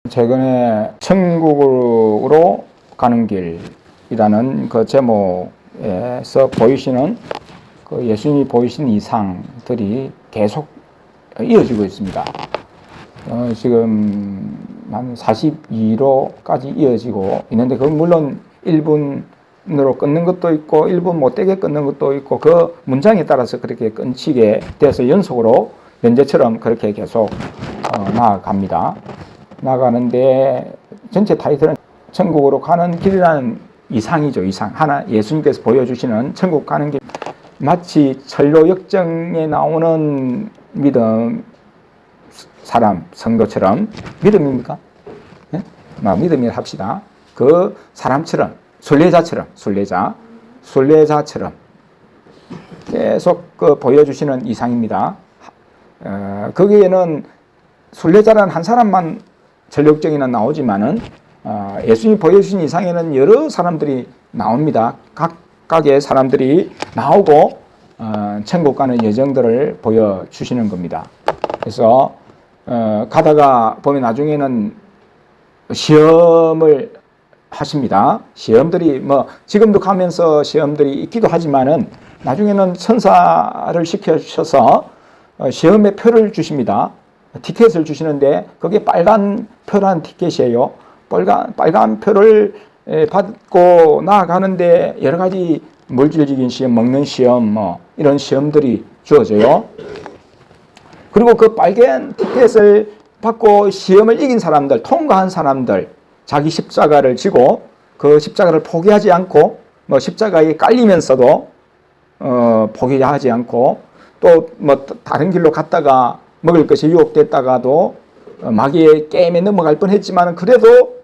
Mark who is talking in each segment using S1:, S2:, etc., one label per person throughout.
S1: 최근에 천국으로 가는 길이라는 그 제목에서 보이시는 그 예수님이 보이신 이상들이 계속 이어지고 있습니다. 지금 한 42로까지 이어지고 있는데, 그 물론 1분으로 끊는 것도 있고 1분 못되게 끊는 것도 있고, 그 문장에 따라서 그렇게 끊치게 돼서 연속으로 연재처럼 그렇게 계속 나아가는데, 전체 타이틀은 천국으로 가는 길이라는 이상이죠. 이상. 하나, 예수님께서 보여주시는 천국 가는 길. 마치 철로 역정에 나오는 믿음 사람, 성도처럼. 믿음입니까? 네? 믿음이라 합시다. 그 사람처럼, 순례자처럼 계속 보여주시는 이상입니다. 거기에는 순례자라는 한 사람만 전력적이나 나오지만은 예수님이 보여주신 이상에는 여러 사람들이 나옵니다. 각각의 사람들이 나오고 천국 가는 여정들을 보여주시는 겁니다. 그래서 가다가 보면 나중에는 시험을 하십니다. 시험들이 지금도 가면서 시험들이 있기도 하지만은 나중에는 천사를 시켜주셔서 시험의 표를 주십니다. 티켓을 주시는데 그게 빨간 표라는 티켓이에요. 빨간 표를 받고 나아가는데 여러 가지 물질적인 시험, 먹는 시험, 이런 시험들이 주어져요. 그리고 그 빨간 티켓을 받고 시험을 이긴 사람들, 통과한 사람들, 자기 십자가를 지고 그 십자가를 포기하지 않고, 십자가에 깔리면서도 포기하지 않고, 또 다른 길로 갔다가 먹을 것이 유혹됐다가도 마귀의 게임에 넘어갈 뻔했지만 그래도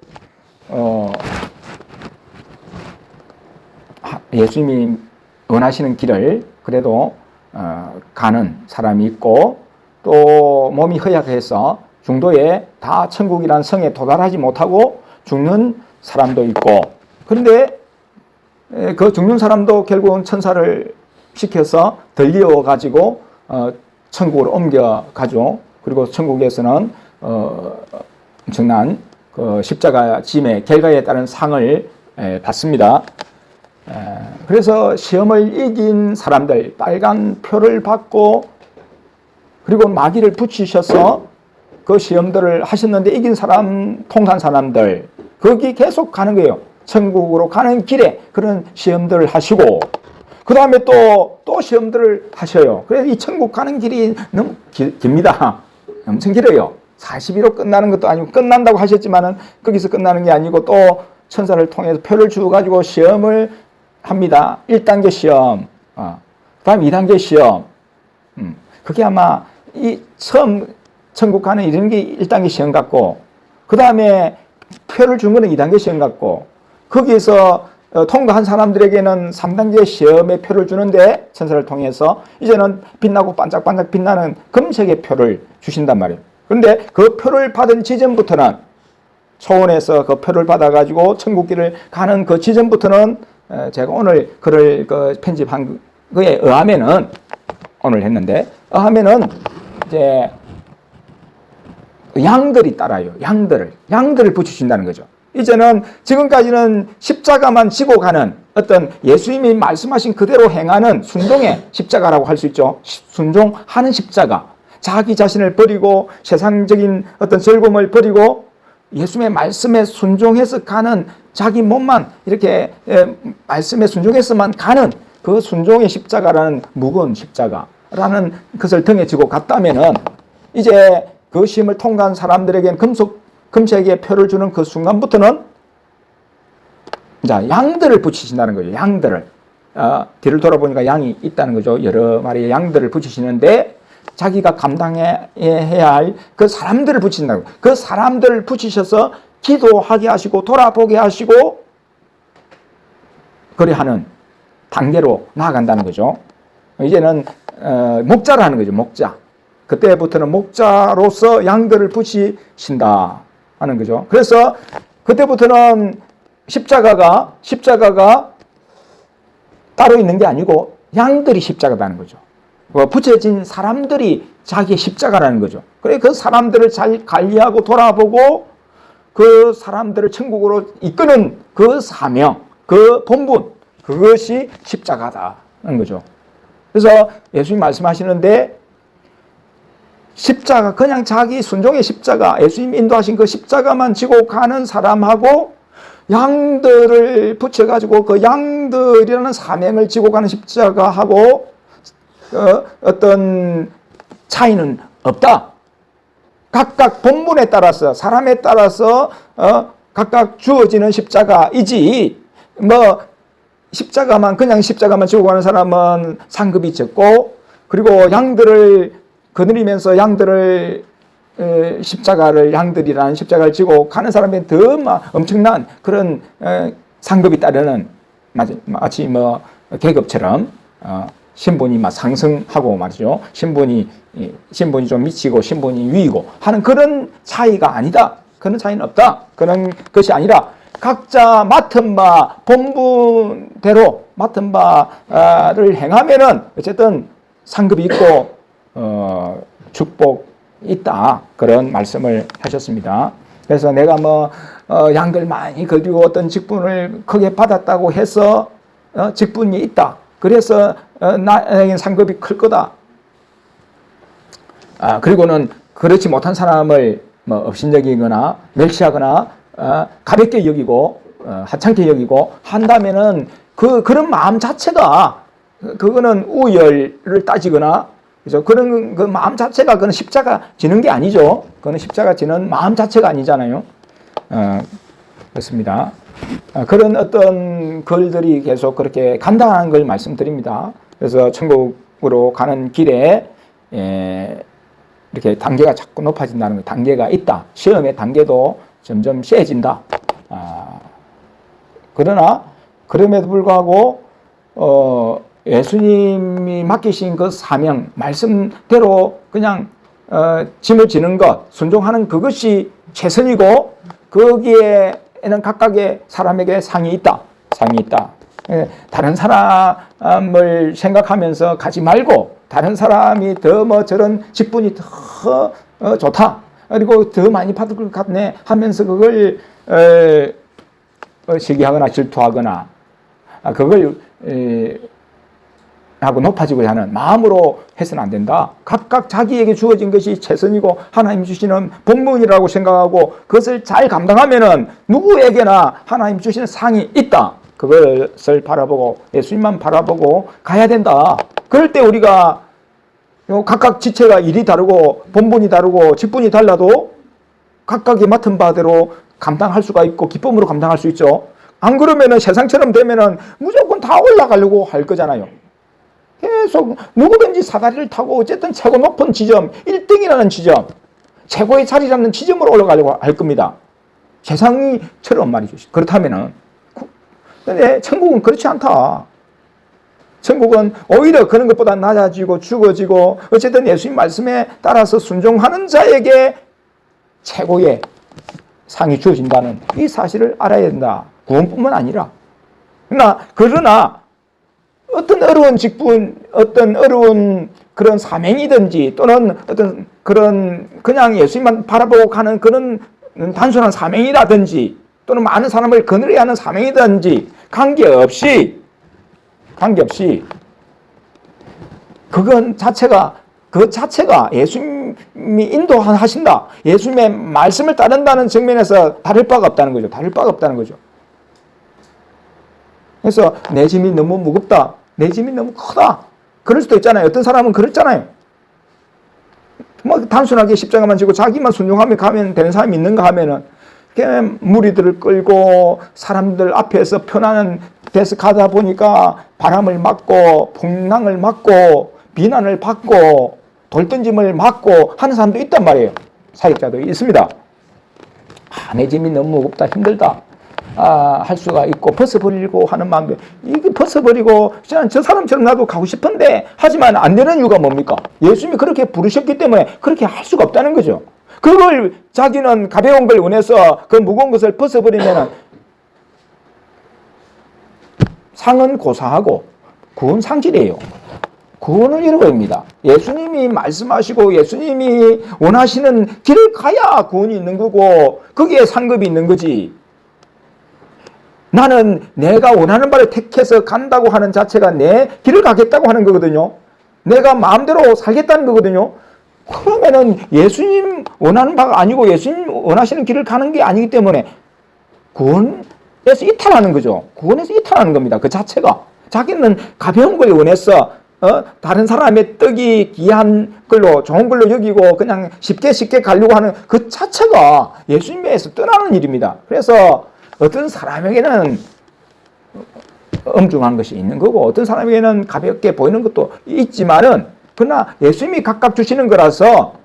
S1: 예수님이 원하시는 길을 그래도 가는 사람이 있고, 또 몸이 허약해서 중도에 다 천국이란 성에 도달하지 못하고 죽는 사람도 있고, 그런데 그 죽는 사람도 결국은 천사를 시켜서 들리어 가지고 천국으로 옮겨가죠. 그리고 천국에서는 엄청난 그 십자가 짐의 결과에 따른 상을 받습니다. 그래서 시험을 이긴 사람들, 빨간 표를 받고, 그리고 마귀를 붙이셔서 그 시험들을 하셨는데 이긴 사람, 통한 사람들, 거기 계속 가는 거예요. 천국으로 가는 길에 그런 시험들을 하시고, 그 다음에 또 시험들을 하셔요. 그래서 이 천국 가는 길이 너무 깁니다. 엄청 길어요. 42로 끝나는 것도 아니고, 끝난다고 하셨지만은 거기서 끝나는 게 아니고 또 천사를 통해서 표를 주어가지고 시험을 합니다. 1단계 시험, 그 다음 2단계 시험. 그게 아마 이 처음 천국 가는 이런 게 1단계 시험 같고, 그 다음에 표를 준 거는 2단계 시험 같고, 거기에서 통과한 사람들에게는 3단계 시험의 표를 주는데, 천사를 통해서 이제는 빛나고 반짝반짝 빛나는 금색의 표를 주신단 말이에요. 그런데 그 표를 받은 지점부터는, 초원에서 그 표를 받아가지고 천국길을 가는 그 지점부터는, 제가 오늘 글을 편집한 거에 의하면은, 오늘 했는데, 의하면은 이제 양들이 따라요. 양들을 붙이신다는 거죠. 이제는 지금까지는 십자가만 지고 가는 어떤 예수님이 말씀하신 그대로 행하는 순종의 십자가라고 할 수 있죠. 순종하는 십자가. 자기 자신을 버리고 세상적인 어떤 즐거움을 버리고 예수님의 말씀에 순종해서 가는, 자기 몸만 이렇게 말씀에 순종해서만 가는 그 순종의 십자가라는, 무거운 십자가라는 것을 등에 지고 갔다면은, 이제 그 시험을 통과한 사람들에게는 금색의 표를 주는 그 순간부터는 자, 양들을 붙이신다는 거죠. 양들을. 뒤를 돌아보니까 양이 있다는 거죠. 여러 마리의 양들을 붙이시는데, 자기가 감당해야 할 그 사람들을 붙이신다고. 그 사람들을 붙이셔서 기도하게 하시고 돌아보게 하시고 그리하는 단계로 나아간다는 거죠. 이제는 목자를 하는 거죠. 목자. 그때부터는 목자로서 양들을 붙이신다 하는 거죠. 그래서 그때부터는 십자가가 따로 있는 게 아니고 양들이 십자가라는 거죠. 붙여진 사람들이 자기의 십자가라는 거죠. 그래, 그 사람들을 잘 관리하고 돌아보고 그 사람들을 천국으로 이끄는 그 사명, 그 본분, 그것이 십자가다는 거죠. 그래서 예수님 말씀하시는데 십자가, 그냥 자기 순종의 십자가, 예수님 인도하신 그 십자가만 지고 가는 사람하고 양들을 붙여가지고 그 양들이라는 사명을 지고 가는 십자가하고 어떤 차이는 없다. 각각 본문에 따라서, 사람에 따라서 각각 주어지는 십자가이지, 뭐 십자가만, 그냥 십자가만 지고 가는 사람은 상급이 적고, 그리고 양들을 거느리면서 양들을 십자가를, 양들이라는 십자가를 지고 가는 사람이 더 엄청난 그런 상급이 따르는, 마치 뭐 계급처럼 신분이 막 상승하고 말이죠. 신분이 좀 미치고 신분이 위이고 하는 그런 차이가 아니다. 그런 차이는 없다. 그런 것이 아니라 각자 맡은 바 본분대로 맡은 바를 행하면은 어쨌든 상급이 있고 축복이 있다. 그런 말씀을 하셨습니다. 그래서 내가 뭐 양들 많이 거두고 어떤 직분을 크게 받았다고 해서 직분이 있다. 그래서 나에겐 상급이 클 거다. 그리고는 그렇지 못한 사람을 뭐 업신여기거나 멸시하거나 가볍게 여기고 하찮게 여기고 한다면은 그런 마음 자체가, 그거는 우열을 따지거나, 그죠? 그런 그 마음 자체가 그는 십자가 지는 게 아니죠. 그는 십자가 지는 마음 자체가 아니잖아요. 그렇습니다. 그런 어떤 글들이 계속 그렇게 간단한 걸 말씀드립니다. 그래서 천국으로 가는 길에 이렇게 단계가 자꾸 높아진다는 거, 단계가 있다. 시험의 단계도 점점 세진다. 그러나 그럼에도 불구하고 예수님이 맡기신 그 사명, 말씀대로 그냥 짐을 지는 것, 순종하는 그것이 최선이고, 거기에는 각각의 사람에게 상이 있다. 상이 있다. 다른 사람을 생각하면서 가지 말고, 다른 사람이 더 뭐 저런 직분이 더 좋다, 그리고 더 많이 받을 것 같네 하면서 그걸 시기하거나 질투하거나 그걸 하고 높아지고자 하는 마음으로 해서는 안 된다. 각각 자기에게 주어진 것이 최선이고 하나님 주시는 본분이라고 생각하고 그것을 잘 감당하면은 누구에게나 하나님 주시는 상이 있다. 그것을 바라보고 예수님만 바라보고 가야 된다. 그럴 때 우리가 각각 지체가 일이 다르고 본분이 다르고 직분이 달라도 각각의 맡은 바대로 감당할 수가 있고 기쁨으로 감당할 수 있죠. 안 그러면은 세상처럼 되면은 무조건 다 올라가려고 할 거잖아요. 계속 누구든지 사다리를 타고 어쨌든 최고 높은 지점, 1등이라는 지점, 최고의 자리 잡는 지점으로 올라가려고 할 겁니다. 세상처럼 말이죠. 그렇다면은. 근데 천국은 그렇지 않다. 천국은 오히려 그런 것보다 낮아지고 죽어지고 어쨌든 예수님 말씀에 따라서 순종하는 자에게 최고의 상이 주어진다는 이 사실을 알아야 된다. 구원뿐만 아니라. 그러나 어떤 어려운 직분, 어떤 어려운 그런 사명이든지 또는 어떤 그런 그냥 예수님만 바라보고 가는 그런 단순한 사명이라든지 또는 많은 사람을 거느려야 하는 사명이든지 관계없이 그 자체가 예수님이 인도하신다. 예수님의 말씀을 따른다는 측면에서 다를 바가 없다는 거죠. 다를 바가 없다는 거죠. 그래서 내 짐이 너무 무겁다. 내 짐이 너무 크다. 그럴 수도 있잖아요. 어떤 사람은 그렇잖아요. 뭐 단순하게 십자가만 지고 자기만 순종하며 가면 되는 사람이 있는가 하면은 무리들을 끌고 사람들 앞에서 편안한 데서 가다 보니까 바람을 맞고 풍랑을 맞고 비난을 받고 돌던짐을 맞고 하는 사람도 있단 말이에요. 사역자도 있습니다. 내 짐이 너무 무겁다, 힘들다. 할 수가 있고 벗어버리고 하는 마음도, 이게 벗어버리고 저 사람처럼 나도 가고 싶은데 하지만 안 되는 이유가 뭡니까? 예수님이 그렇게 부르셨기 때문에 그렇게 할 수가 없다는 거죠. 그걸 자기는 가벼운 걸 원해서 그 무거운 것을 벗어버리면 상은 고사하고 구원 상실이에요. 구원을 잃어버립니다. 예수님이 말씀하시고 예수님이 원하시는 길을 가야 구원이 있는 거고 거기에 상급이 있는 거지. 나는 내가 원하는 바를 택해서 간다고 하는 자체가 내 길을 가겠다고 하는 거거든요. 내가 마음대로 살겠다는 거거든요. 그러면은 예수님 원하는 바가 아니고 예수님 원하시는 길을 가는 게 아니기 때문에 구원에서 이탈하는 거죠. 구원에서 이탈하는 겁니다. 그 자체가. 자기는 가벼운 걸 원했어. 다른 사람의 떡이 귀한 걸로 좋은 걸로 여기고 그냥 쉽게 가려고 하는 그 자체가 예수님에서 떠나는 일입니다. 그래서 어떤 사람에게는 엄중한 것이 있는 거고 어떤 사람에게는 가볍게 보이는 것도 있지만은 그러나 예수님이 각각 주시는 거라서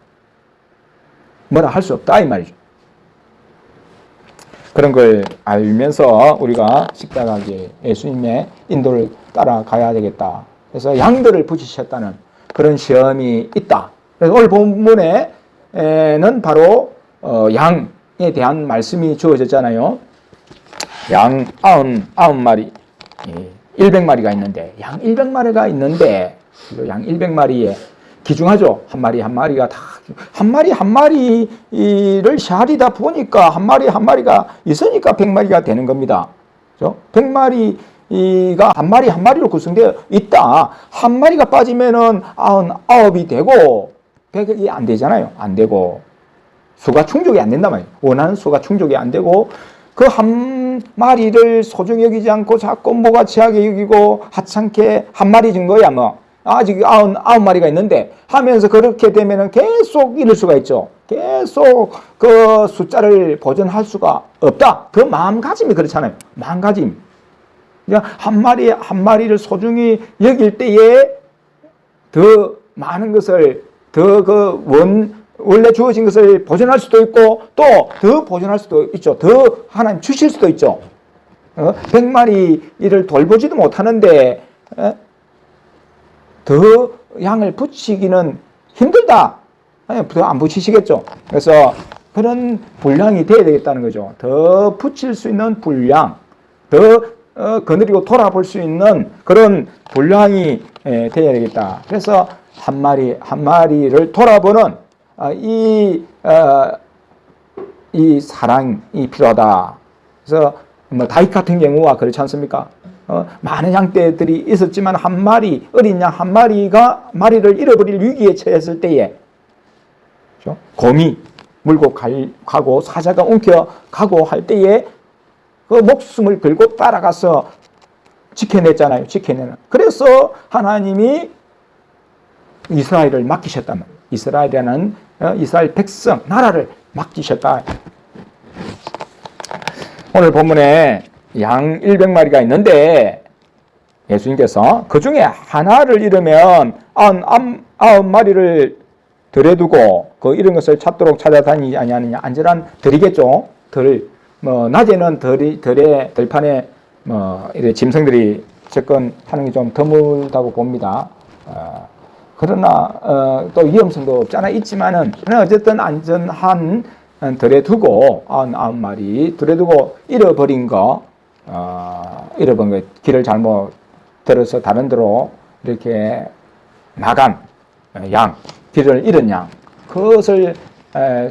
S1: 뭐라 할 수 없다 이 말이죠. 그런 걸 알면서 우리가 십자가에 예수님의 인도를 따라가야 되겠다. 그래서 양들을 붙이셨다는 그런 시험이 있다. 그래서 오늘 본문에는 바로 양에 대한 말씀이 주어졌잖아요. 양 99마리, 100마리가 있는데 양 100마리가 있는데 양 100마리에 기중하죠. 한 마리 한 마리가 다 한 마리 한 마리를 샤리다 보니까 한 마리 한 마리가 있으니까 100마리가 되는 겁니다. 그렇죠? 100마리가 한 마리 한 마리로 구성되어 있다. 한 마리가 빠지면은 99이 되고 100이 안 되잖아요. 안 되고 수가 충족이 안 된단 말이에요. 원하는 수가 충족이 안 되고 그 한 마리를 소중히 여기지 않고 자꾸 무가치하게 여기고 하찮게 한 마리 준 거야 뭐. 아직 99마리가 있는데 하면서 그렇게 되면은 계속 잃을 수가 있죠. 계속 그 숫자를 보존할 수가 없다. 그 마음가짐이 그렇잖아요. 마음가짐. 그러니까 한 마리 한 마리를 소중히 여길 때에 더 많은 것을 더 원래 주어진 것을 보존할 수도 있고 또 더 보존할 수도 있죠. 더 하나님 주실 수도 있죠. 100마리를 돌보지도 못하는데 더 양을 붙이기는 힘들다. 더 안 붙이시겠죠. 그래서 그런 분량이 돼야 되겠다는 거죠. 더 붙일 수 있는 분량, 더 거느리고 돌아볼 수 있는 그런 분량이 돼야 되겠다. 그래서 한 마리 한 마리를 돌아보는 이 사랑이 필요하다. 그래서 뭐 다윗 같은 경우가 그렇지 않습니까? 많은 양떼들이 있었지만 한 마리 어린 양 한 마리를 잃어버릴 위기에 처했을 때에 그렇죠? 곰이 물고 가고 사자가 옮겨가고 할 때에 그 목숨을 걸고 따라가서 지켜냈잖아요. 지켜내는. 그래서 하나님이 이스라엘을 맡기셨단 말이에요. 이스라엘이라는 이스라엘 백성 나라를 맡기셨다. 오늘 본문에 양 100마리가 있는데 예수님께서 그 중에 하나를 잃으면 99마리를 들여두고 그 잃은 것을 찾도록 찾아다니지 아니하느냐. 안전한 들이겠죠. 낮에는 들판에 이래 짐승들이 접근하는 게 좀 드물다고 봅니다. 그러나 또 위험성도 없잖아 있지만은 어쨌든 안전한 들에 두고 99마리 들에 두고 잃어버린 거 길을 잘못 들어서 다른 데로 이렇게 나간 양, 길을 잃은 양 그것을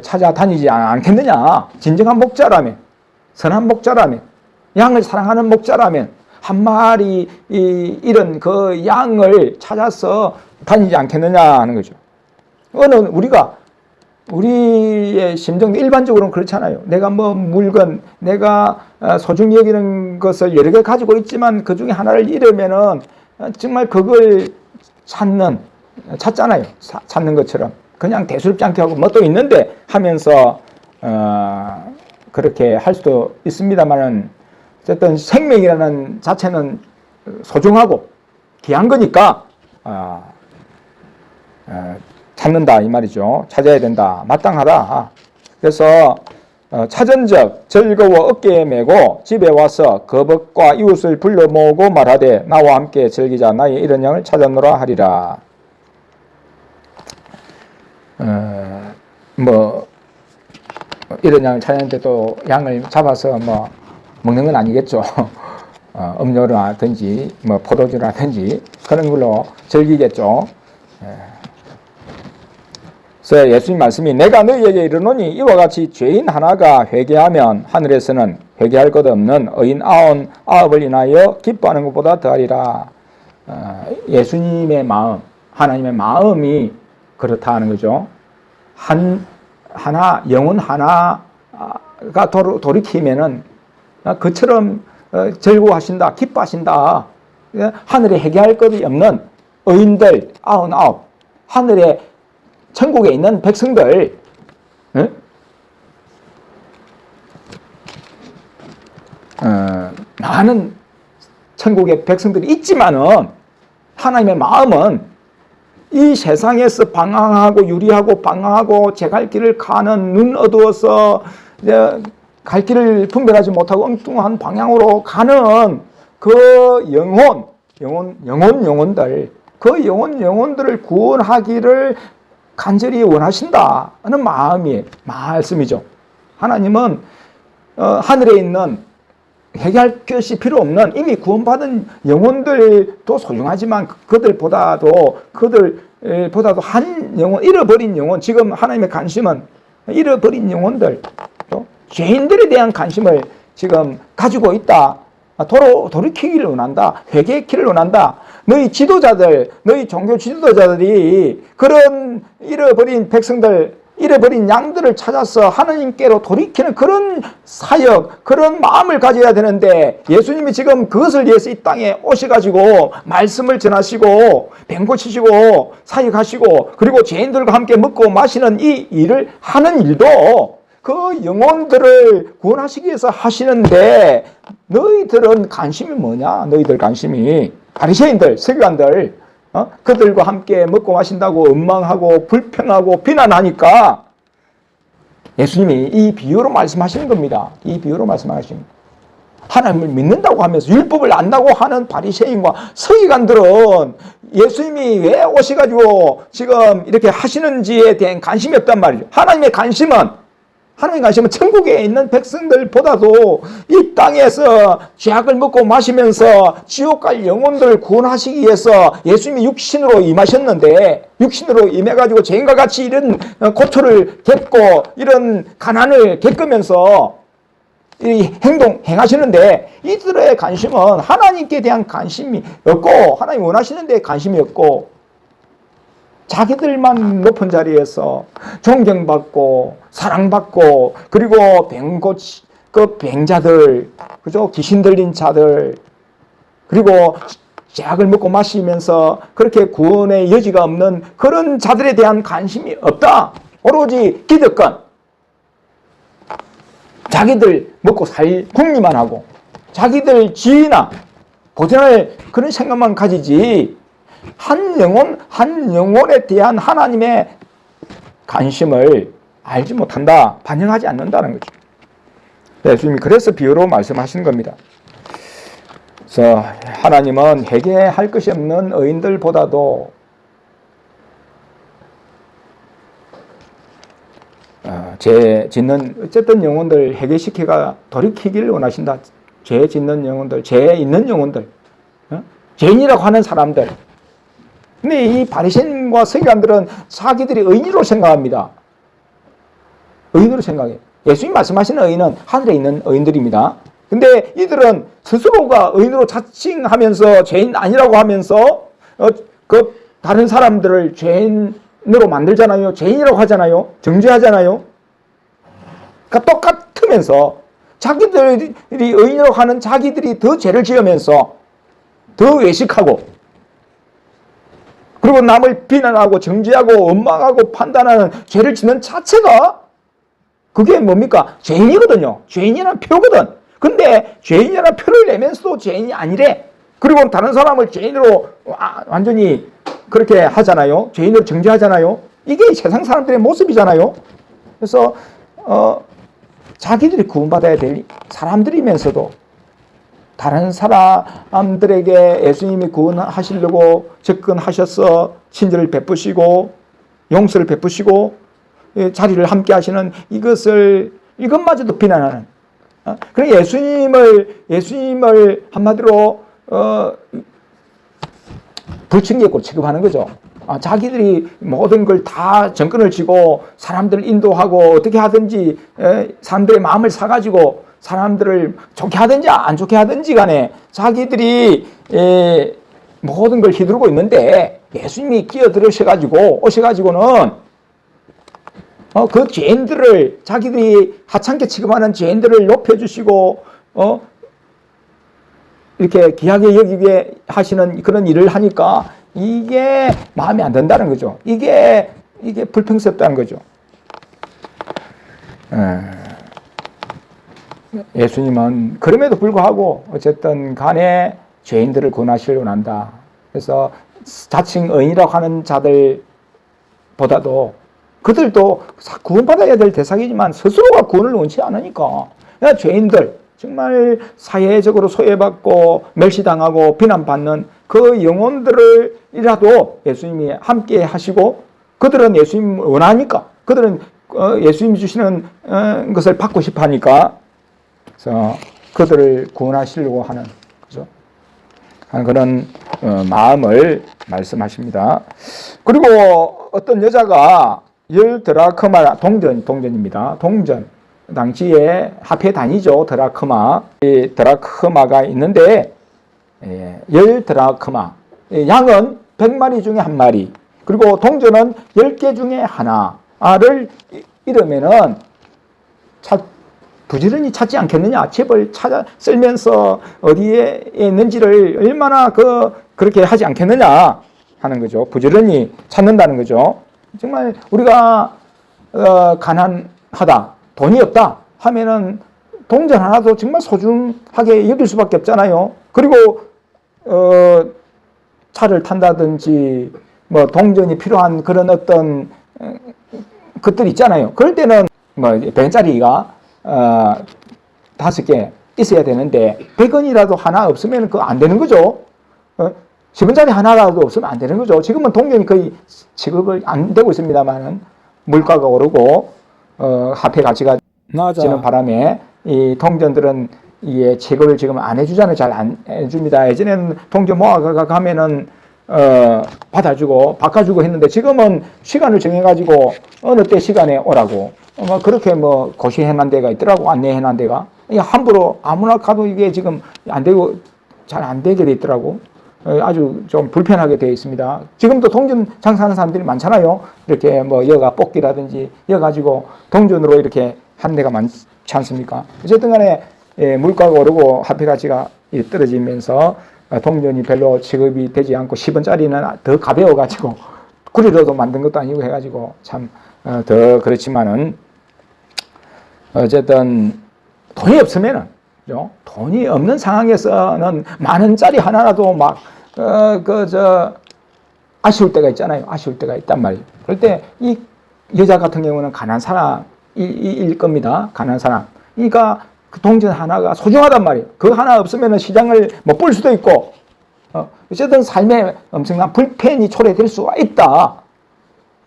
S1: 찾아다니지 않겠느냐. 진정한 목자라면, 선한 목자라면, 양을 사랑하는 목자라면 한 마리 잃은 그 양을 찾아서 다니지 않겠느냐 하는 거죠. 우리의 심정도 일반적으로는 그렇잖아요. 내가 뭐 물건, 내가 소중히 여기는 것을 여러 개 가지고 있지만 그 중에 하나를 잃으면은 정말 그걸 찾잖아요. 찾는 것처럼. 그냥 대수롭지 않게 하고 뭐 또 있는데 하면서, 그렇게 할 수도 있습니다만은 어쨌든 생명이라는 자체는 소중하고 귀한 거니까, 찾는다 이 말이죠. 찾아야 된다. 마땅하다. 그래서 찾은즉 즐거워 어깨에 메고 집에 와서 거벗과 이웃을 불러 모으고 말하되 나와 함께 즐기자. 나의 이런 양을 찾았노라 하리라. 이런 양을 찾았는데 또 양을 잡아서 먹는 건 아니겠죠. 음료라든지 뭐 포도주라든지 그런 걸로 즐기겠죠. 그래서 예수님 말씀이 내가 너희에게 이르노니 이와 같이 죄인 하나가 회개하면 하늘에서는 회개할 것 없는 의인 99을 인하여 기뻐하는 것보다 더하리라. 예수님의 마음, 하나님의 마음이 그렇다 하는 거죠. 영혼 하나가 돌이키면은 그처럼 즐거워하신다, 기뻐하신다. 하늘에 회개할 것이 없는 의인들 99, 하늘에 천국에 있는 백성들, 많은 천국의 백성들이 있지만은 하나님의 마음은 이 세상에서 방황하고 유리하고 방황하고 제 갈 길을 가는 눈 어두워서 갈 길을 분별하지 못하고 엉뚱한 방향으로 가는 그 영혼들, 그 영혼들을 구원하기를 간절히 원하신다는 말씀이죠. 하나님은 하늘에 있는 회개할 것이 필요 없는 이미 구원받은 영혼들도 소중하지만 그들보다도 한 영혼, 잃어버린 영혼, 지금 하나님의 관심은 잃어버린 영혼들, 죄인들에 대한 관심을 지금 가지고 있다. 돌이키기를 원한다. 회개키를 원한다. 너희 지도자들, 너희 종교 지도자들이 그런 잃어버린 백성들, 잃어버린 양들을 찾아서 하나님께로 돌이키는 그런 사역, 그런 마음을 가져야 되는데 예수님이 지금 그것을 위해서 이 땅에 오셔가지고 말씀을 전하시고 뱅고치시고 사역하시고 그리고 죄인들과 함께 먹고 마시는 이 일을 하는 일도 그 영혼들을 구원하시기 위해서 하시는데 너희들은 관심이 뭐냐? 너희들 관심이 바리새인들, 서기관들 그들과 함께 먹고 마신다고 원망하고 불평하고 비난하니까 예수님이 이 비유로 말씀하시는 겁니다. 이 비유로 말씀하십니다. 하나님을 믿는다고 하면서 율법을 안다고 하는 바리새인과 서기관들은 예수님이 왜 오셔가지고 지금 이렇게 하시는지에 대한 관심이 없단 말이죠. 하나님의 관심은 천국에 있는 백성들보다도 이 땅에서 죄악을 먹고 마시면서 지옥 갈 영혼들을 구원하시기 위해서 예수님이 육신으로 임하셨는데 육신으로 임해가지고 죄인과 같이 이런 고초를 겪고 이런 가난을 겪으면서 이 행하시는데 이들의 관심은 하나님께 대한 관심이 없고 하나님 원하시는 데 관심이 없고 자기들만 높은 자리에서 존경받고 사랑받고 그리고 병자들, 그죠? 귀신 들린 자들, 그리고 죄악을 먹고 마시면서 그렇게 구원의 여지가 없는 그런 자들에 대한 관심이 없다. 오로지 기득권, 자기들 먹고 살 궁리만 하고 자기들 지위나 보존할 그런 생각만 가지지 한 영혼에 대한 하나님의 관심을 알지 못한다, 반영하지 않는다는 거죠. 예수님이 그래서 비유로 말씀하시는 겁니다. 그래서 하나님은 회개할 것이 없는 의인들보다도 죄 짓는 어쨌든 영혼들 회개시키가 돌이키기를 원하신다. 죄 짓는 영혼들, 죄 있는 영혼들, 죄인이라고 하는 사람들. 근데 이 바리새인과 서기관들은 자기들이 의인으로 생각합니다. 의인으로 생각해요. 예수님 말씀하시는 의인은 하늘에 있는 의인들입니다. 근데 이들은 스스로가 의인으로 자칭하면서 죄인 아니라고 하면서 그 다른 사람들을 죄인으로 만들잖아요. 죄인이라고 하잖아요. 정죄하잖아요. 그러니까 똑같으면서 자기들이 의인이라고 하는 자기들이 더 죄를 지으면서 더 외식하고 그리고 남을 비난하고 정죄하고 원망하고 판단하는 죄를 짓는 자체가 그게 뭡니까? 죄인이거든요. 죄인이라는 표거든. 근데 죄인이라는 표를 내면서도 죄인이 아니래. 그리고 다른 사람을 죄인으로 완전히 그렇게 하잖아요. 죄인으로 정죄하잖아요. 이게 세상 사람들의 모습이잖아요. 그래서 자기들이 구원받아야 될 사람들이면서도 다른 사람들에게 예수님이 구원하시려고 접근하셔서 친절을 베푸시고 용서를 베푸시고 자리를 함께 하시는 이것마저도 비난하는 그래 예수님을 한마디로 불충격으로 취급하는 거죠. 자기들이 모든 걸 다 정권을 쥐고 사람들을 인도하고 어떻게 하든지 사람들의 마음을 사가지고 사람들을 좋게 하든지 안 좋게 하든지 간에 자기들이 모든 걸 휘두르고 있는데 예수님이 오셔가지고는 그 죄인들을 자기들이 하찮게 취급하는 죄인들을 높여주시고 이렇게 귀하게 여기게 하시는 그런 일을 하니까 이게 마음에 안 든다는 거죠. 이게 불평스럽다는 거죠. 예수님은 그럼에도 불구하고 어쨌든 간에 죄인들을 구원하시려고 한다. 그래서 자칭 의인이라고 하는 자들보다도 그들도 구원받아야 될 대상이지만 스스로가 구원을 원치 않으니까 죄인들 정말 사회적으로 소외받고 멸시당하고 비난받는 그 영혼들이라도 예수님이 함께 하시고 그들은 예수님을 원하니까 그들은 예수님이 주시는 것을 받고 싶어 하니까 그래서 그들을 구원하시려고 하는 그런 마음을 말씀하십니다. 그리고 어떤 여자가 10드라크마 동전입니다. 동전. 당시에 화폐 단위죠. 드라크마. 이 드라크마가 있는데 10드라크마. 양은 100마리 중에 한 마리. 그리고 동전은 10개 중에 하나를 잃으면은 부지런히 찾지 않겠느냐. 집을 찾아 쓸면서 어디에 있는지를 얼마나 그렇게 하지 않겠느냐 하는 거죠. 부지런히 찾는다는 거죠. 정말 우리가 가난하다, 돈이 없다 하면은 동전 하나도 정말 소중하게 여길 수밖에 없잖아요. 그리고 차를 탄다든지 뭐 동전이 필요한 그런 어떤 것들 있잖아요. 그럴 때는 뭐 100원짜리가 5개 있어야 되는데 100원이라도 하나 없으면 그거 안 되는 거죠. 10원짜리 하나라도 없으면 안 되는 거죠. 지금은 동전이 거의 취급을 안 되고 있습니다만은 물가가 오르고 화폐 가치가 낮아지는 바람에 이 동전들은 이게 취급을 지금 안 해주잖아요. 잘 안 해줍니다. 예전에는 동전 모아가면은 받아주고 바꿔주고 했는데 지금은 시간을 정해가지고 어느 때 시간에 오라고 그렇게 뭐 고시해놓은 데가 있더라고. 안내해놓은 데가 함부로 아무나 가도 이게 지금 안 되고 잘 안 되게 돼 있더라고. 아주 좀 불편하게 되어 있습니다. 지금도 동전 장사하는 사람들이 많잖아요. 이렇게 뭐 여가 뽑기라든지 여가지고 동전으로 이렇게 하는 데가 많지 않습니까? 어쨌든 간에 물가가 오르고 화폐 가치가 떨어지면서 동전이 별로 취급이 되지 않고 10원짜리는 더 가벼워가지고 구리로도 만든 것도 아니고 해가지고 참 더 그렇지만은 어쨌든 돈이 없으면은 돈이 없는 상황에서는 만 원짜리 하나라도 막 아쉬울 때가 있잖아요. 아쉬울 때가 있단 말이에요. 그럴 때 이 여자 같은 경우는 가난한 사람일 겁니다. 가난한 사람. 그러니까 그 동전 하나가 소중하단 말이에요. 그 하나 없으면 시장을 못 볼 수도 있고 어쨌든 삶에 엄청난 불편이 초래될 수가 있다.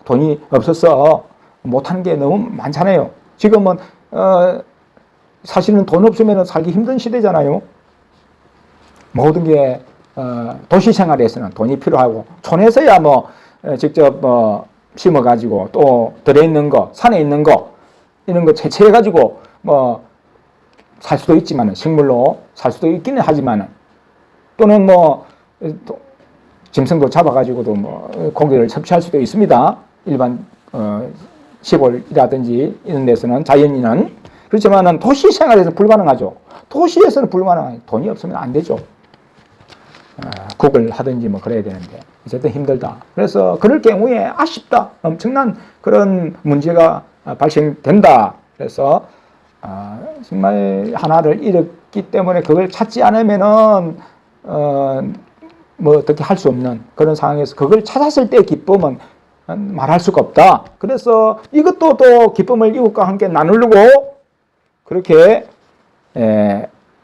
S1: 돈이 없어서 못하는 게 너무 많잖아요. 지금은 사실은 돈 없으면 살기 힘든 시대잖아요. 모든 게 도시 생활에서는 돈이 필요하고 촌에서야 뭐 직접 심어가지고 또 들어있는 거, 산에 있는 거 이런 거 채취해가지고 뭐 살 수도 있지만은 식물로 살 수도 있기는 하지만은 또는 뭐 짐승도 잡아가지고도 뭐 고기를 섭취할 수도 있습니다. 일반 시골이라든지 이런 데서는 자연인은 그렇지만은 도시 생활에서 불가능하죠. 도시에서는 불가능해요. 돈이 없으면 안 되죠. 국을 하든지 뭐 그래야 되는데 어쨌든 힘들다. 그래서 그럴 경우에 아쉽다. 엄청난 그런 문제가 발생된다. 그래서 정말 하나를 잃었기 때문에 그걸 찾지 않으면은 뭐 어떻게 할 수 없는 그런 상황에서 그걸 찾았을 때 기쁨은 말할 수가 없다. 그래서 이것도 또 기쁨을 이웃과 함께 나누려고 그렇게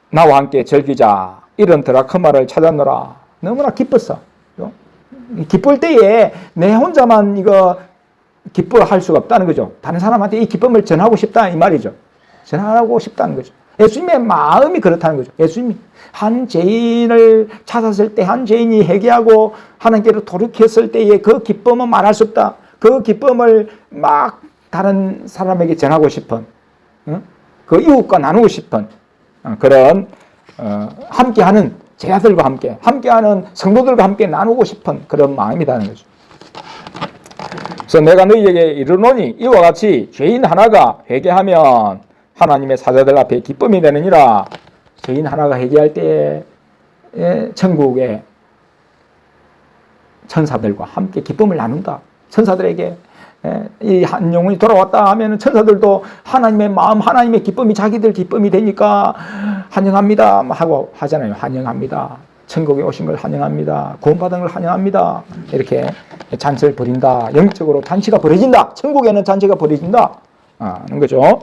S1: 나와 함께 즐기자. 이런 드라크마를 찾았노라. 너무나 기뻤어. 기쁠 때에 내 혼자만 이거 기뻐할 수가 없다는 거죠. 다른 사람한테 이 기쁨을 전하고 싶다 이 말이죠. 전하고 싶다는 거죠. 예수님의 마음이 그렇다는 거죠. 예수님이 한 죄인을 찾았을 때, 한 죄인이 회개하고 하나님께로 돌이켰을 때의 그 기쁨은 말할 수 없다. 그 기쁨을 막 다른 사람에게 전하고 싶은, 그 이웃과 나누고 싶은 그런 함께하는 제자들과 함께하는 성도들과 함께 나누고 싶은 그런 마음이라는 거죠. 그래서 내가 너희에게 이르노니 이와 같이 죄인 하나가 회개하면 하나님의 사자들 앞에 기쁨이 되느니라. 죄인 하나가 회개할 때에 천국의 천사들과 함께 기쁨을 나눈다. 천사들에게 이 한 영혼이 돌아왔다 하면 천사들도 하나님의 마음, 하나님의 기쁨이 자기들 기쁨이 되니까 환영합니다 하고 하잖아요. 환영합니다. 천국에 오신 걸 환영합니다. 구원받은 걸 환영합니다. 이렇게 잔치를 벌인다. 영적으로 잔치가 벌어진다. 천국에는 잔치가 벌어진다. 하는 거죠.